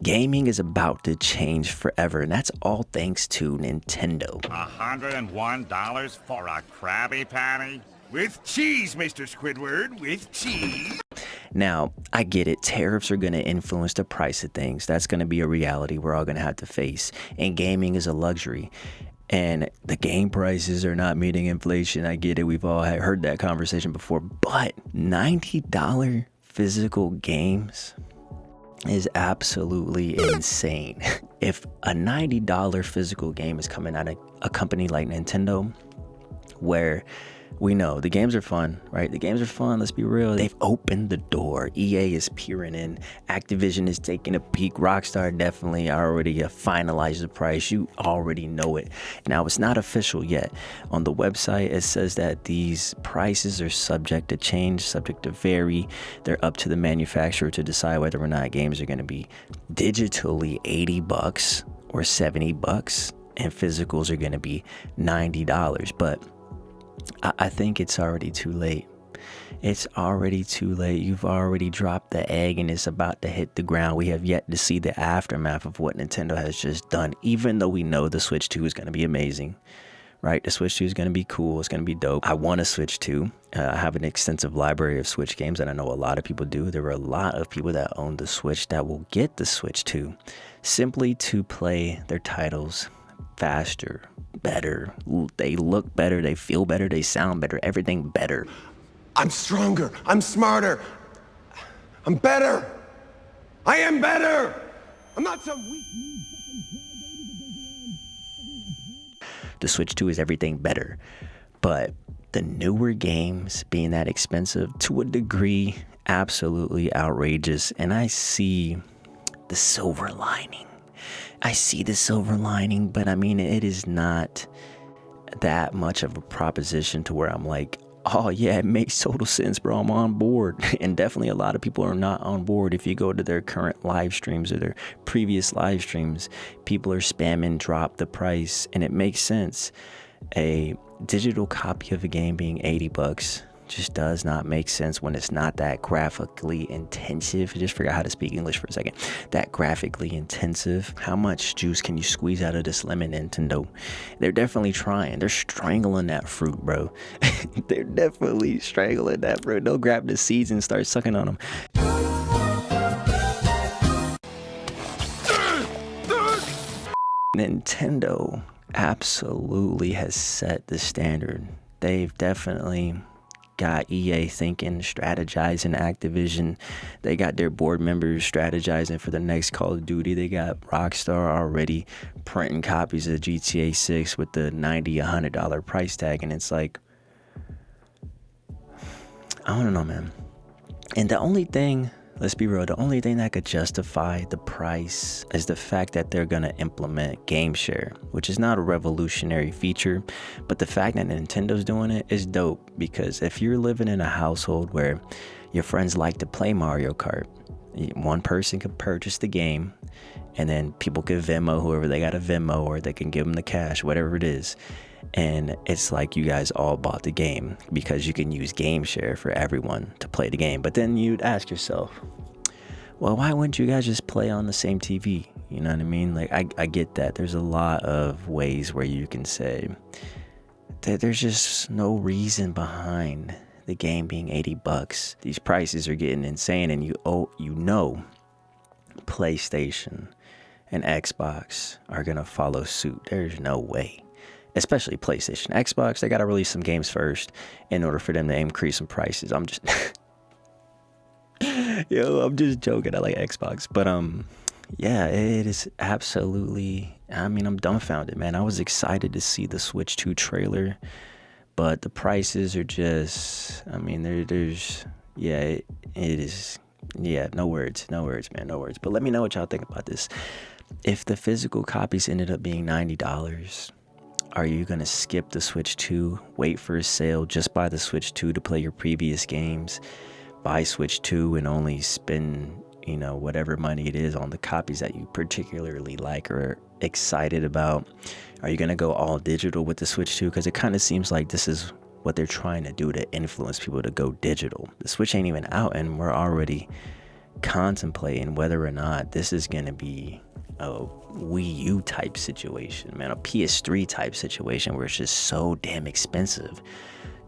Gaming is about to change forever, and that's all thanks to Nintendo. $101 for a Krabby Patty? With cheese, Mr. Squidward, with cheese. Now, I get it. Tariffs are going to influence the price of things. That's going to be a reality we're all going to have to face. And gaming is a luxury. And the game prices are not meeting inflation. I get it. We've all heard that conversation before. But $90 physical games is absolutely insane. If a $90 physical game is coming out of a company like Nintendo, where we know the games are fun, right? The games are fun, let's be real. They've opened the door. EA is peering in. Activision is taking a peek. Rockstar definitely already finalized the price. You already know it. Now, it's not official yet. On the website, it says that these prices are subject to change, subject to vary. They're up to the manufacturer to decide whether or not games are going to be digitally $80 or $70, and physicals are going to be $90. But I think it's already too late. It's already too late. You've already dropped the egg and it's about to hit the ground. We have yet to see the aftermath of what Nintendo has just done, even though we know the Switch 2 is going to be amazing, right? The Switch 2 is going to be cool. It's going to be dope. I want a Switch 2. I have an extensive library of Switch games, and I know a lot of people do. There are a lot of people that own the Switch that will get the Switch 2 simply to play their titles faster, better. They look better, they feel better, they sound better, everything better. I'm stronger, I'm smarter, I'm better. I am better. I'm not some weak. The Switch 2 is everything better, but the newer games being that expensive, to a degree, absolutely outrageous. And I see the silver lining. But I mean, it is not that much of a proposition to where I'm like, oh yeah, it makes total sense, bro, I'm on board. And definitely a lot of people are not on board. If you go to their current live streams or their previous live streams, people are spamming drop the price, and it makes sense. A digital copy of a game being $80 just does not make sense when it's not that graphically intensive. I just forgot how to speak English for a second. That graphically intensive. How much juice can you squeeze out of this lemon, Nintendo? They're definitely trying. They're strangling that fruit, bro. They're definitely strangling that fruit. They'll grab the seeds and start sucking on them. Nintendo absolutely has set the standard. They've definitely got EA thinking, strategizing. Activision, they got their board members strategizing for the next Call of Duty. They got Rockstar already printing copies of GTA 6 with the $90, $100 price tag, and it's like, I don't know, man. And the only thing, let's be real, the only thing that could justify the price is the fact that they're going to implement game share, which is not a revolutionary feature, but the fact that Nintendo's doing it is dope, because if you're living in a household where your friends like to play Mario Kart, one person could purchase the game, and then people could Venmo whoever they got a Venmo, or they can give them the cash, whatever it is. And it's like you guys all bought the game because you can use game share for everyone to play the game. But then you'd ask yourself, well, why wouldn't you guys just play on the same TV? You know what I mean? Like, I get that. There's a lot of ways where you can say that there's just no reason behind the game being $80. These prices are getting insane, and you know PlayStation and Xbox are going to follow suit. There's no way. Especially PlayStation. Xbox, they got to release some games first in order for them to increase some prices. I'm just I'm just joking. I like Xbox. But yeah, it is absolutely, I mean, I'm dumbfounded, man. I was excited to see the Switch 2 trailer, but the prices are just, I mean, there's it is, no words, man, no words. But let me know what y'all think about this. If the physical copies ended up being $90, are you going to skip the Switch 2, wait for a sale, just buy the Switch 2 to play your previous games, buy Switch 2 and only spend, whatever money it is on the copies that you particularly like or are excited about? Are you going to go all digital with the Switch 2? Because it kind of seems like this is what they're trying to do to influence people to go digital. The Switch ain't even out, and we're already contemplating whether or not this is going to be a Wii U type situation, man, a PS3 type situation where it's just so damn expensive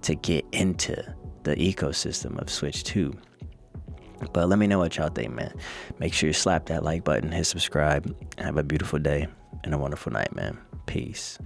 to get into the ecosystem of Switch 2. But let me know what y'all think, man. Make sure you slap that like button, hit subscribe, and have a beautiful day and a wonderful night, man. Peace.